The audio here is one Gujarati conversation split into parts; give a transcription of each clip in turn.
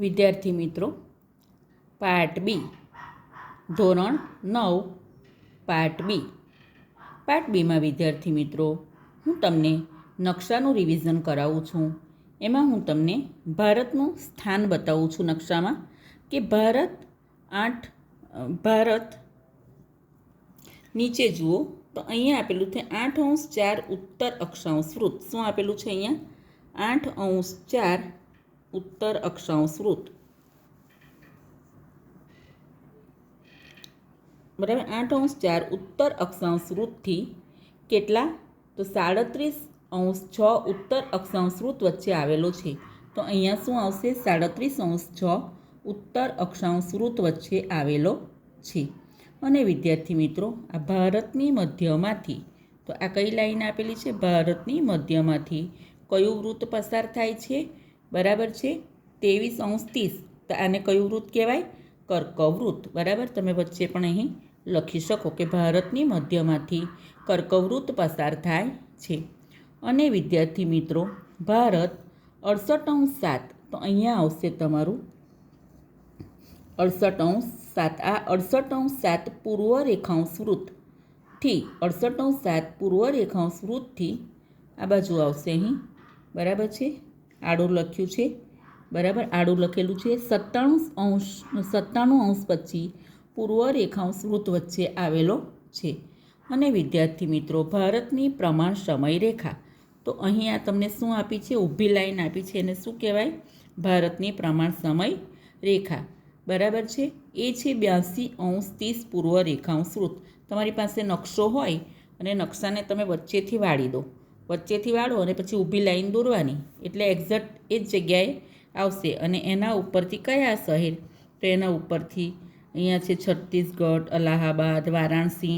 વિદ્યાર્થી મિત્રો, પાર્ટ બી, ધોરણ 9, પાર્ટ બી. પાર્ટ બીમાં વિદ્યાર્થી મિત્રો, હું તમને નકશાનું રિવિઝન કરાવું છું. એમાં હું તમને ભારતનું સ્થાન બતાવું છું નકશામાં, કે ભારત નીચે જુઓ તો અહીંયા આપેલું છે 8°4 ઉત્તર અક્ષાંશ વૃત્ત. શું આપેલું છે અહીંયા? 8°4 ઉત્તર અક્ષાંશ વૃત્ત. બરાબર, 8°4 ઉત્તર અક્ષાંશ વૃત્તથી કેટલા? તો 37°6 ઉત્તર અક્ષાંશ વૃત્ત વચ્ચે આવેલો છે. તો અહીંયા શું આવશે? 37°6 ઉત્તર અક્ષાંશ વૃત્ત વચ્ચે આવેલો છે. અને વિદ્યાર્થી મિત્રો, આ ભારતની મધ્યમાંથી, તો આ કઈ લાઈન આપેલી છે? ભારતની મધ્યમાંથી કયું વૃત્ત પસાર થાય છે? બરાબર છે, 23°30. તો આને કયું વૃત્ત કહેવાય? કર્કવૃત્ત. બરાબર, તમે વચ્ચે પણ અહીં લખી શકો કે ભારતની મધ્યમાંથી કર્કવૃત્ત પસાર થાય છે. અને વિદ્યાર્થી મિત્રો, ભારત 68°7, તો અહીંયા આવશે તમારું 68°7. આ 68°7 પૂર્વ રેખાંશ વૃત્તથી 68°7 પૂર્વ રેખાંશ વૃત્તથી આ બાજુ આવશે અહીં. બરાબર છે, આડું લખ્યું છે. બરાબર, આડું લખેલું છે. 97° પછી પૂર્વ રેખાંશ વૃત્ત વચ્ચે આવેલો છે. અને વિદ્યાર્થી મિત્રો, ભારતની પ્રમાણ સમય રેખા, તો અહીં આ તમને શું આપી છે? ઊભી લાઈન આપી છે. એને શું કહેવાય? ભારતની પ્રમાણ સમય રેખા. બરાબર છે, એ છે 82°30 પૂર્વ રેખાંશ વૃત્ત. તમારી પાસે નકશો હોય અને નકશાને તમે વચ્ચેથી વાળી દો, વચ્ચેથી વાળો અને પછી ઊભી લાઈન દોરવાની, એટલે એક્ઝેક્ટ એ જ જગ્યાએ આવશે. અને એના ઉપરથી કયા શહેર? તો એના ઉપરથી અહીંયા છે છત્તીસગઢ, અલ્હાબાદ, વારાણસી.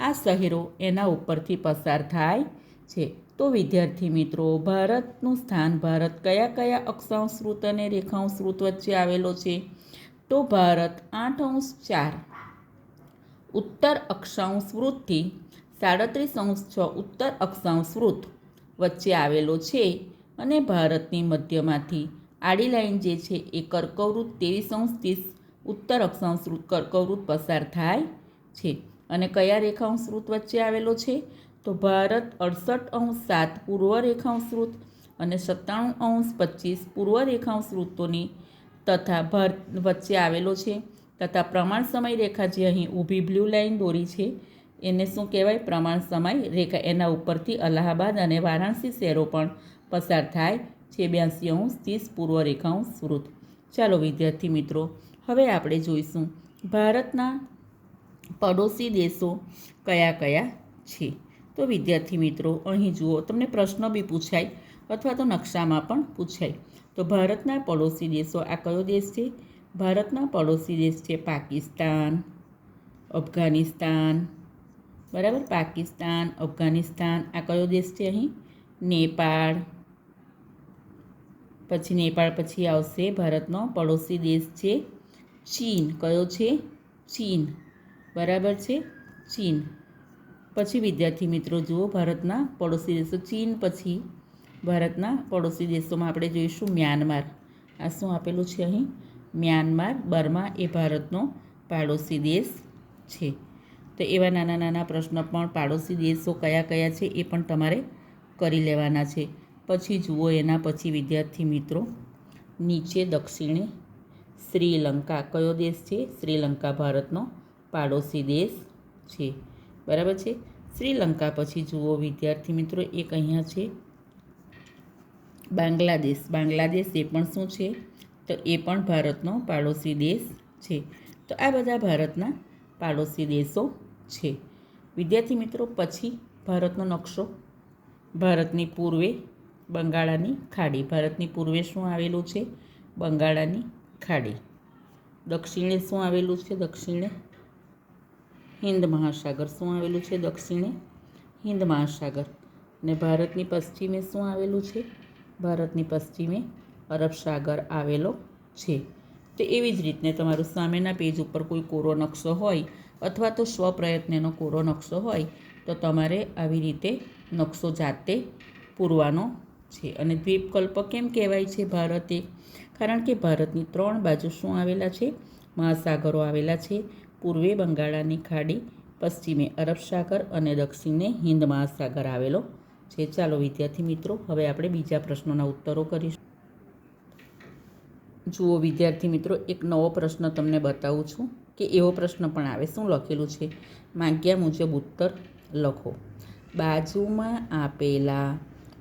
આ શહેરો એના ઉપરથી પસાર થાય છે. તો વિદ્યાર્થી મિત્રો, ભારતનું સ્થાન, ભારત કયા કયા અક્ષાંશ વૃત્ત અને રેખાંશ વૃત્ત વચ્ચે આવેલો છે? તો ભારત 8°4 ઉત્તર અક્ષાંશ વૃત્તથી 37°6 ઉત્તર અક્ષાંશ વૃત્ત વચ્ચે આવેલો છે. અને ભારતની મધ્યમાંથી આડી લાઈન જે છે એ કર્કવૃત્ત 23°30 ઉત્તર અક્ષાંશ વૃત્ત કર્કવૃત્ત પસાર થાય છે. અને કયા રેખાંશ વૃત્ત વચ્ચે આવેલો છે? તો ભારત 68°7 પૂર્વ રેખાંશ વૃત્ત અને 97°25 પૂર્વ રેખાંશ વૃત્તોની તથા ભારત વચ્ચે આવેલો છે. તથા પ્રમાણ સમય રેખા જે અહીં ઊભી બ્લુ લાઈન દોરી છે એને શું કહેવાય? પ્રમાણ સમય રેખા. એના ઉપરથી અલ્હાબાદ અને વારાણસી શહેરો પણ પસાર થાય છે. 82°30 પૂર્વ રેખાંશ વૃત્ત. ચાલો વિદ્યાર્થી મિત્રો, હવે આપણે જોઈશું ભારતના પડોશી દેશો કયા કયા છે. તો વિદ્યાર્થી મિત્રો, અહીં જુઓ, તમને પ્રશ્ન બી પૂછાય અથવા તો નકશામાં પણ પૂછાય. તો ભારતના પડોશી દેશો, આ કયો દેશ છે? ભારતના પડોશી દેશ છે પાકિસ્તાન, અફઘાનિસ્તાન. બરાબર, પાકિસ્તાન, અફઘાનિસ્તાન. આ કયો દેશ છે અહીં? નેપાળ. પછી નેપાળ પછી આવશે ભારતનો પડોશી દેશ છે ચીન. કયો છે? ચીન. બરાબર છે, ચીન. પછી વિદ્યાર્થી મિત્રો જુઓ, ભારતના પડોશી દેશો. ચીન પછી ભારતના પડોશી દેશોમાં આપણે જોઈશું મ્યાનમાર. આ શું આપેલું છે અહીં? મ્યાનમાર. બર્મા એ ભારતનો પાડોશી દેશ છે. તો એવા નાના નાના પ્રશ્ન પણ પાડોશી દેશો કયા કયા છે એ પણ તમારે કરી લેવાના છે. પછી જુઓ, એના પછી વિદ્યાર્થી મિત્રો, નીચે દક્ષિણે શ્રીલંકા. કયો દેશ છે? શ્રીલંકા ભારતનો પાડોશી દેશ છે. બરાબર છે, શ્રીલંકા પછી જુઓ વિદ્યાર્થી મિત્રો, એક અહીંયા છે બાંગ્લાદેશ. બાંગ્લાદેશ એ પણ શું છે? તો એ પણ ભારતનો પાડોશી દેશ છે. તો આ બધા ભારતના પાડોશી દેશો છે. વિદ્યાર્થી મિત્રો, પછી ભારતનો નકશો. ભારતની પૂર્વે બંગાળાની ખાડી. ભારતની પૂર્વે શું આવેલું છે? બંગાળાની ખાડી. દક્ષિણે શું આવેલું છે? દક્ષિણે હિન્દ મહાસાગર. શું આવેલું છે? દક્ષિણે હિન્દ મહાસાગર. અને ભારતની પશ્ચિમે શું આવેલું છે? ભારતની પશ્ચિમે અરબ સાગર આવેલો છે. તો એવી જ રીતને તમારું સામેના પેજ ઉપર કોઈ કોરો નકશો હોય અથવા તો સ્વપ્રયત્નનો કોરો નકશો હોય તો તમારે આવી રીતે નકશો જાતે પૂરવાનો છે. અને દ્વીપકલ્પ કેમ કહેવાય છે ભારત એક? કારણ કે ભારતની 3 બાજુ શું આવેલા છે? મહાસાગરો આવેલા છે. પૂર્વે બંગાળાની ખાડી, પશ્ચિમે અરબ સાગર અને દક્ષિણે હિન્દ મહાસાગર આવેલો છે. ચાલો વિદ્યાર્થી મિત્રો, હવે આપણે બીજા પ્રશ્નોના ઉત્તરો કરીશું. જુઓ વિદ્યાર્થી મિત્રો, એક નવો પ્રશ્ન તમને બતાવું છું કે એવો પ્રશ્ન પણ આવે. શું લખેલું છે? માંગ્યા મુજબ ઉત્તર લખો. બાજુમાં આપેલા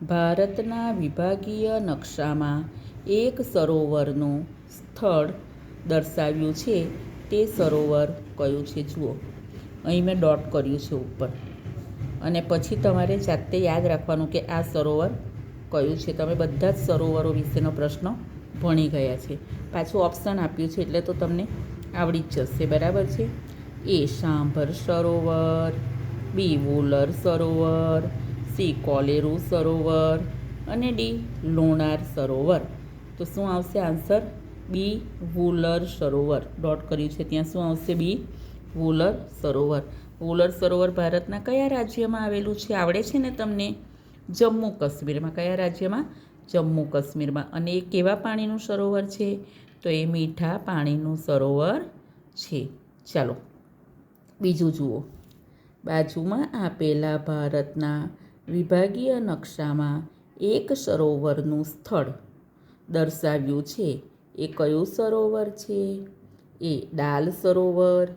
ભારતના વિભાગીય નકશામાં એક સરોવરનું સ્થળ દર્શાવ્યું છે. તે સરોવર કયું છે? જુઓ, અહીં મેં ડોટ કર્યું છે ઉપર, અને પછી તમારે જાતે યાદ રાખવાનું કે આ સરોવર કયું છે. તમે બધા જ સરોવરો વિશેનો પ્રશ્ન ભણી ગયા છે. પાછું ઓપ્શન આપ્યું છે એટલે તો તમને આવડી જ જશે, બરાબર છે. એ સાંભર સરોવર, બી વુલર સરોવર, સી કોલેરુ સરોવર અને ડી લોનાર સરોવર. તો શું આવશે આન્સર? બી વુલર સરોવર. ડોટ કર્યું છે ત્યાં શું આવશે? બી વુલર સરોવર. વુલર સરોવર ભારતના કયા રાજ્યમાં આવેલું છે? આવડે છે ને તમને? જમ્મુ કાશ્મીરમાં. કયા રાજ્યમાં? જમ્મુ કાશ્મીરમાં. અને એ કેવા પાણીનું સરોવર છે? તો એ મીઠા પાણીનું સરોવર છે. ચાલો બીજું જુઓ. બાજુમાં આપેલા ભારતના વિભાગીય નકશામાં એક સરોવરનું સ્થળ દર્શાવ્યું છે. એ કયું સરોવર છે? એ દાલ સરોવર,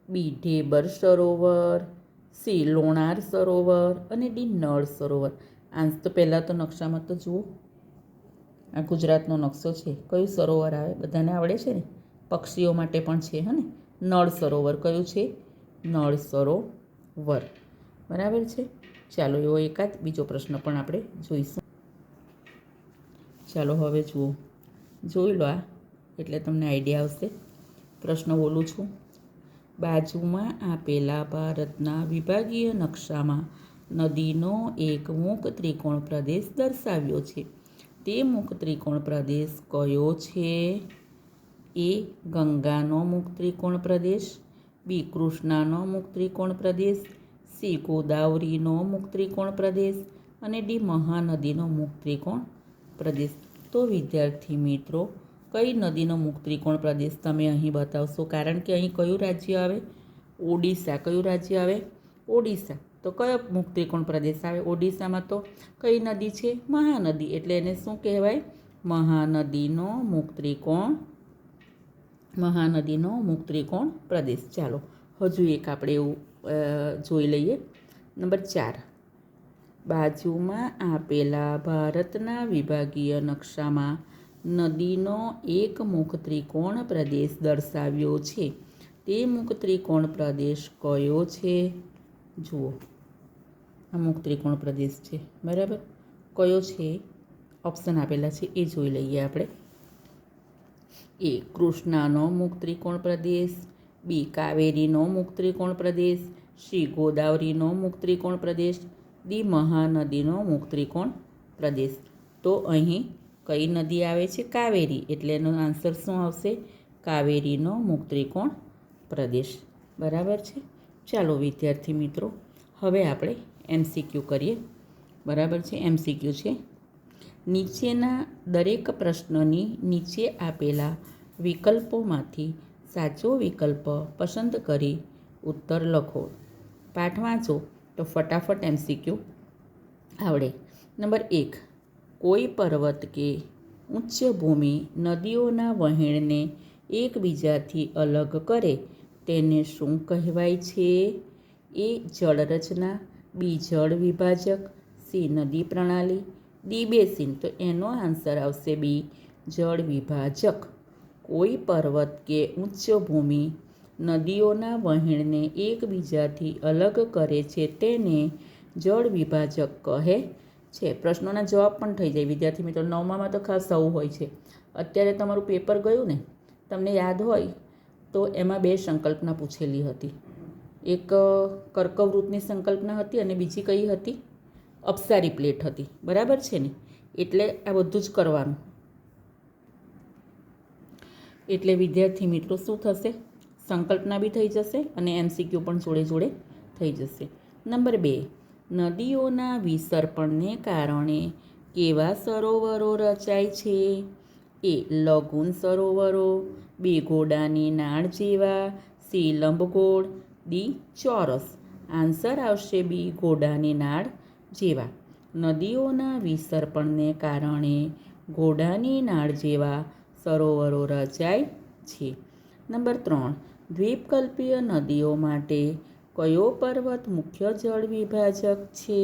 બી ઢેબર સરોવર, સી લોણાર સરોવર અને ડી નળ સરોવર. તો પહેલાં તો નકશામાં તો જુઓ, આ ગુજરાતનો નકશો છે. કયું સરોવર આવે? બધાને આવડે છે ને? પક્ષીઓ માટે પણ છે, હે ને? નળ સરોવર. કયું છે? નળ સરોવર. બરાબર છે. ચાલો એવો એકાદ બીજો પ્રશ્ન પણ આપણે જોઈશું. ચાલો હવે જુઓ, જોઈ લો આ, એટલે તમને આઈડિયા આવશે. પ્રશ્ન બોલું છું. બાજુમાં આપેલા ભારતના વિભાગીય નકશામાં નદીનો એક મુખ ત્રિકોણ પ્રદેશ દર્શાવ્યો છે. તે મુખ ત્રિકોણ પ્રદેશ કયો છે? એ ગંગાનો મુખ ત્રિકોણ પ્રદેશ, બી કૃષ્ણાનો મુખ ત્રિકોણ પ્રદેશ, સી ગોદાવરીનો મુખ ત્રિકોણ પ્રદેશ અને ડી મહાનદીનો મુખ ત્રિકોણ પ્રદેશ. તો વિદ્યાર્થી મિત્રો, કઈ નદીનો મુખ ત્રિકોણ પ્રદેશ તમે અહીં બતાવશો? કારણ કે અહીં કયું રાજ્ય આવે? ઓડિશા. કયું રાજ્ય આવે? ઓડિશા. તો કયો મુખ ત્રિકોણ પ્રદેશ આવે? ઓડિશામાં તો કઈ નદી છે? મહાનદી. એટલે એને શું કહેવાય? મહાનદીનો મુખ ત્રિકોણ પ્રદેશ. ચાલો હજુ એક આપણે એવું જોઈ લઈએ. નંબર 4. બાજુમાં આપેલા ભારતના વિભાગીય નકશામાં નદીનો એક મુખ ત્રિકોણ પ્રદેશ દર્શાવ્યો છે. તે મુખ ત્રિકોણ પ્રદેશ કયો છે? જુઓ, આ મુખ ત્રિકોણ પ્રદેશ છે, બરાબર. કયો છે? ઓપ્શન આપેલા છે એ જોઈ લઈએ આપણે. એ કૃષ્ણાનો મુખ ત્રિકોણ પ્રદેશ, બી કાવેરીનો મુખ ત્રિકોણ પ્રદેશ, સી ગોદાવરીનો મુખ ત્રિકોણ પ્રદેશ, ડી મહાનદીનો મુખ ત્રિકોણ પ્રદેશ. તો અહીં કઈ નદી આવે છે? કાવેરી. એટલે એનો આન્સર શું આવશે? કાવેરીનો મુખ ત્રિકોણ પ્રદેશ. બરાબર છે. ચાલો વિદ્યાર્થી મિત્રો, હવે આપણે MCQ કરીએ. બરાબર છે. MCQ છે. નીચેના દરેક પ્રશ્નની નીચે આપેલા વિકલ્પોમાંથી સાચો વિકલ્પ પસંદ કરી ઉત્તર લખો. પાઠ વાંચો તો ફટાફટ MCQ આવડે. નંબર 1. કોઈ પર્વત કે ઉચ્ચ ભૂમિ નદીઓના વહેણને એકબીજાથી અલગ કરે તેને શું કહેવાય છે? એ જળરચના, બી જળ વિભાજક, સી નદી પ્રણાલી, ડી બેસિન. તો એનો આન્સર આવશે બી જળ વિભાજક. કોઈ પર્વત કે ઉચ્ચ ભૂમિ નદીઓના વહેણને એકબીજાથી અલગ કરે છે તેને જળ વિભાજક કહે છે. પ્રશ્નોના જવાબ પણ થઈ જાય વિદ્યાર્થી મિત્રો. 9માં તો ખાસ આવું હોય છે. અત્યારે તમારું પેપર ગયું ને, તમને યાદ હોય તો એમાં 2 સંકલ્પના પૂછેલી હતી. એક કર્કવૃતની સંકલ્પના હતી અને બીજી કઈ હતી? અપસારી પ્લેટ હતી. બરાબર છે ને? એટલે આ બધું જ કરવાનું. એટલે વિદ્યાર્થી મિત્રો શું થશે? સંકલ્પના બી થઈ જશે અને MCQ પણ જોડે જોડે થઈ જશે. નંબર 2. નદીઓના વિસર્પણને કારણે કેવા સરોવરો રચાય છે? એ એ લઘુન સરોવરો, બી ઘોડાની નાળ જેવા, સી લંબગોળ, ડી ચોરસ. આન્સર આવશે બી ઘોડાની નાળ જેવા. નદીઓના વિસર્પણને કારણે ઘોડાની નાળ જેવા સરોવરો રચાય છે. નંબર 3. દ્વીપકલ્પીય નદીઓ માટે કયો પર્વત મુખ્ય જળ વિભાજક છે?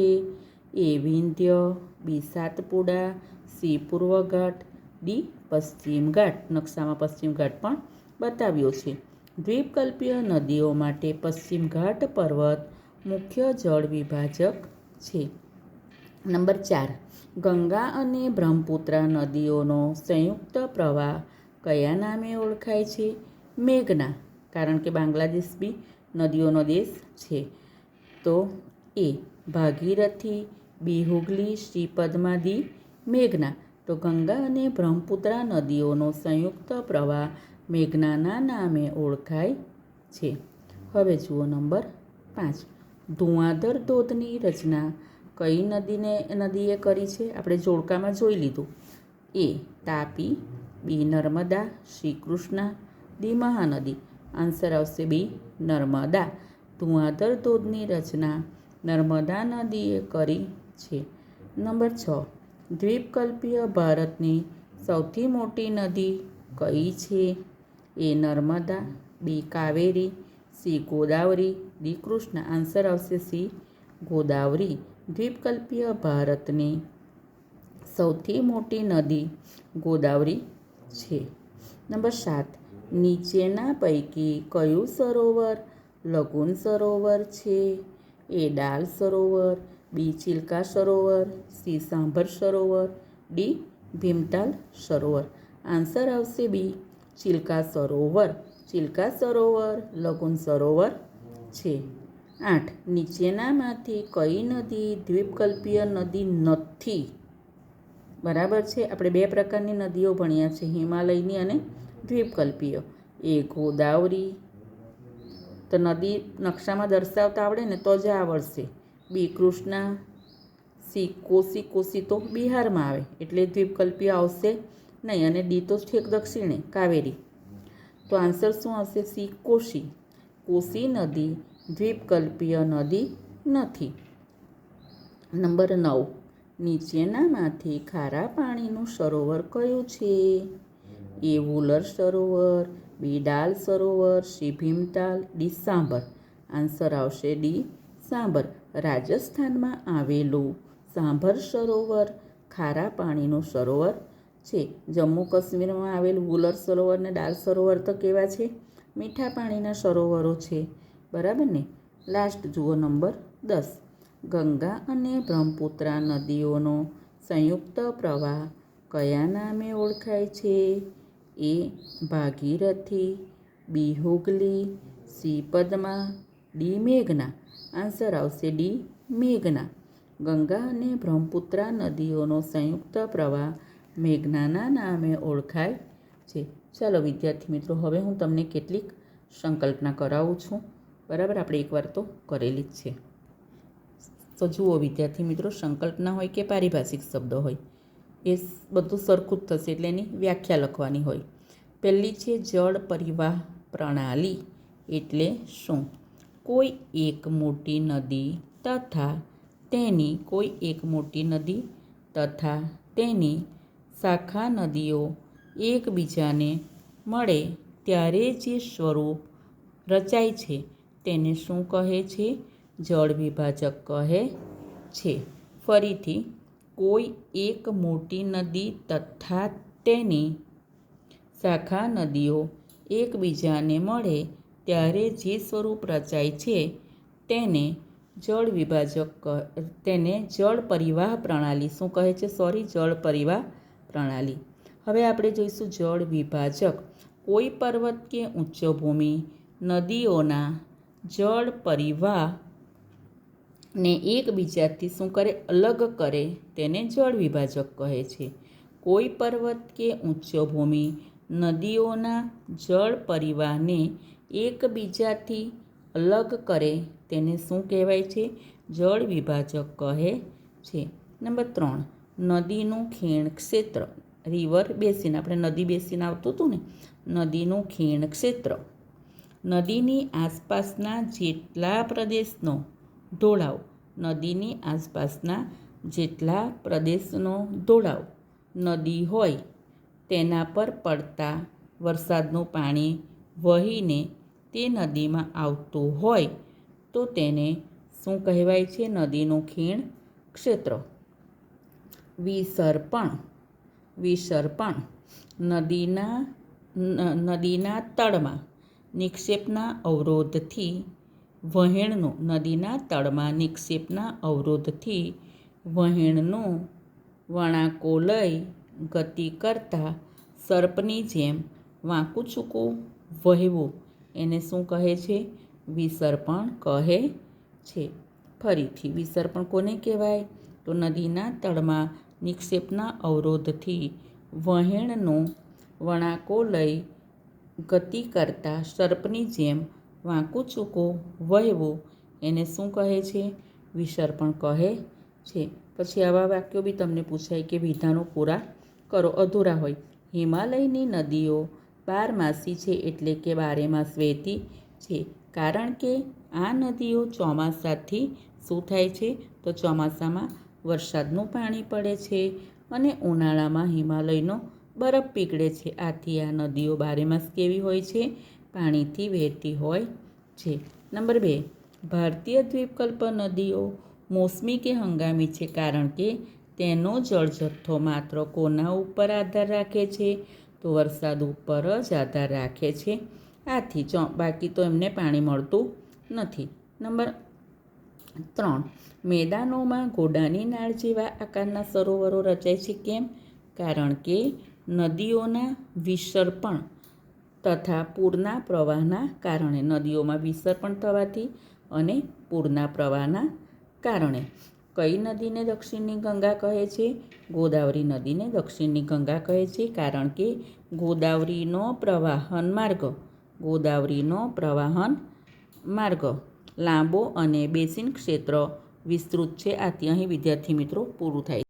એ વિંધ્ય, બી સાતપુડા, સી પૂર્વ ઘાટ, ડી પશ્ચિમ ઘાટ. નકશામાં પશ્ચિમ ઘાટ પણ બતાવ્યો છે. દ્વીપકલ્પીય નદીઓ માટે પશ્ચિમ ઘાટ પર્વત મુખ્ય જળ વિભાજક છે. નંબર 4. ગંગા અને બ્રહ્મપુત્રા નદીઓનો સંયુક્ત પ્રવાહ કયા નામે ઓળખાય છે? મેઘના, કારણ કે બાંગ્લાદેશ બી નદીઓનો દેશ છે. તો એ ભાગીરથી, બી હુગલી, સી પદ્માદી, મેઘના. તો ગંગા અને બ્રહ્મપુત્રા નદીઓનો સંયુક્ત પ્રવાહ મેઘનાના નામે ઓળખાય છે. હવે જુઓ નંબર 5. ધુઆંધર ધોધની રચના કઈ નદીએ કરી છે? આપણે જોડકામાં જોઈ લીધું. A Tapi, B Narmada, C Krishna, D Mahanadi. Answer આવશે બી નર્મદા. ધુઆંધર ધોધની રચના નર્મદા નદીએ કરી છે. નંબર 6. દ્વીપકલ્પીય ભારતની સૌથી મોટી નદી કઈ છે? A Narmada, B Kaveri, C Godavari, D Krishna. Answer આવશે સી ગોદાવરી. દ્વીપકલ્પીય ભારતની સૌથી મોટી નદી ગોદાવરી છે. નંબર 7. નીચેના પૈકી કયું સરોવર લઘુન સરોવર છે? એ ડાલ સરોવર, બી ચિલ્કા સરોવર, સી સાંભર સરોવર, ડી ભીમતાલ સરોવર. આન્સર આવશે બી ચિલ્કા સરોવર. ચિલ્કા સરોવર લઘુન સરોવર છે. 8. નીચેનામાંથી કઈ નદી દ્વીપકલ્પીય નદી નથી? બરાબર છે. આપણે 2 પ્રકારની નદીઓ ભણ્યા છે, હિમાલયની અને દ્વીપકલ્પીય. એ ગોદાવરી, તો નદી નકશામાં દર્શાવતા આવડે ને તો જ આવડશે. બી કૃષ્ણા, સી કોસી. કોસી તો બિહારમાં આવે એટલે દ્વીપકલ્પીય આવશે નહીં. અને ડી તો છેક દક્ષિણે કાવેરી. તો આન્સર શું આવશે? સી કોસી. કોસી નદી દ્વીપકલ્પીય નદી નથી. નંબર 9. નીચેનામાંથી ખારા પાણીનું સરોવર કયું છે? એ વુલર સરોવર, બી ડાલ સરોવર, સી ભીમતાલ, ડી સાંભર. આન્સર આવશે ડી સાંભર. રાજસ્થાનમાં આવેલું સાંભર સરોવર ખારા પાણીનું સરોવર છે. જમ્મુ કાશ્મીરમાં આવેલું વુલર સરોવર અને ડાલ સરોવર તો કેવા છે? મીઠા પાણીના સરોવરો છે. બરાબર ને? લાસ્ટ જુઓ નંબર 10. ગંગા અને બ્રહ્મપુત્રા નદીઓનો સંયુક્ત પ્રવાહ કયા નામે ઓળખાય છે? A Bhagirathi, B Hooghly, C Padma, D મેઘના. આન્સર આવશે ડી મેઘના. ગંગા અને બ્રહ્મપુત્રા નદીઓનો સંયુક્ત પ્રવાહ મેઘનાના નામે ઓળખાય છે. ચાલો વિદ્યાર્થી મિત્રો, હવે હું તમને કેટલીક સંકલ્પના કરાવું છું. બરાબર, આપણે એકવાર તો કરેલી જ છે. તો જુઓ વિદ્યાર્થી મિત્રો, સંકલ્પના હોય કે પારિભાષિક શબ્દો હોય એ બધું સરખું જ થશે, એટલે એની વ્યાખ્યા લખવાની હોય. પહેલી છે જળ પરિવાહ પ્રણાલી એટલે શું? કોઈ એક મોટી નદી તથા તેની શાખા નદીઓ એકબીજાને મળે ત્યારે જે સ્વરૂપ રચાય છે તેને શું કહે છે? જળ વિભાજક કહે છે. ફરીથી, કોઈ એક મોટી નદી તથા તેની શાખા નદીઓ એકબીજાને મળે ત્યારે જે સ્વરૂપ રચાય છે તેને જળ પરિવાહ પ્રણાલી શું કહે છે? જળ પરિવાહ પ્રણાલી. હવે આપણે જોઈશું જળ વિભાજક. કોઈ પર્વત કે ઉચ્ચભૂમિ નદીઓના જળ પરિવાહને એકબીજાથી શું કરે? અલગ કરે તેને જળ વિભાજક કહે છે. કોઈ પર્વત કે ઉચ્ચભૂમિ નદીઓના જળ પરિવાહને એકબીજાથી અલગ કરે તેને શું કહેવાય છે? જળ વિભાજક કહે છે. નંબર 3. નદીનું ખીણ ક્ષેત્ર રિવર બેસિન, આપણે નદી બેસિન આવતું હતું ને, નદીનું ખીણ ક્ષેત્ર. નદીની આસપાસના જેટલા પ્રદેશનો ઢોળાવ, નદીની આસપાસના જેટલા પ્રદેશનો ઢોળાવ નદી હોય તેના પર પડતા વરસાદનું પાણી વહીને તે નદીમાં આવતું હોય તો તેને શું કહેવાય છે? નદીનું ખીણ ક્ષેત્ર. વિસર્પણ. વિસર્પણ નદીના તળમાં નિક્ષેપના અવરોધથી વહેણનું, નદીના તળમાં નિક્ષેપના અવરોધથી વહેણનું વણાકો લઈ ગતિ કરતા સર્પની જેમ વાંકું ચૂકું વહેવું એને શું કહે છે? વિસર્પણ કહે છે. ફરીથી, વિસર્પણ કોને કહેવાય? તો નદીના તળમાં નિક્ષેપના અવરોધથી વહેણનું વણાકો લઈ ગતિ કરતા સર્પની જેમ વાંકું ચૂકું વહેવું એને શું કહે છે? વિસર્પણ કહે છે. પછી આવા વાક્યો બી તમને પૂછાય કે વિધાનો પૂરા કરો, અધૂરા હોય. હિમાલયની નદીઓ બારમાસી છે, એટલે કે બારે માસ વહેતી છે, કારણ કે આ નદીઓ ચોમાસાથી શું થાય છે? તો ચોમાસામાં વરસાદનું પાણી પડે છે અને ઉનાળામાં હિમાલયનો બરફ પીગળે છે. આથી આ નદીઓ બારે માસ કેવી હોય છે? પાણીથી વહેતી હોય છે. નંબર 2, ભારતીય દ્વીપકલ્પ નદીઓ મોસમી કે હંગામી છે, કારણ કે તેનો જળજથ્થો માત્ર કોના ઉપર આધાર રાખે છે? તો વરસાદ ઉપર જ આધાર રાખે છે. આથી બાકી તો એમને પાણી મળતું નથી. નંબર 3, મેદાનોમાં ઘોડાની નાળ જેવા આકારના સરોવરો રચાય છે. કેમ? કારણ કે નદીઓના વિસર્પણ તથા પૂરના પ્રવાહના કારણે, નદીઓમાં વિસર્પણ થવાથી અને પૂરના પ્રવાહના કારણે. કઈ નદીને દક્ષિણની ગંગા કહે છે? ગોદાવરી નદીને દક્ષિણની ગંગા કહે છે, કારણ કે ગોદાવરીનો પ્રવાહન માર્ગ લાંબો અને બેસિન ક્ષેત્ર વિસ્તૃત છે. આથી અહીં વિદ્યાર્થી મિત્રો પૂરું થાય છે.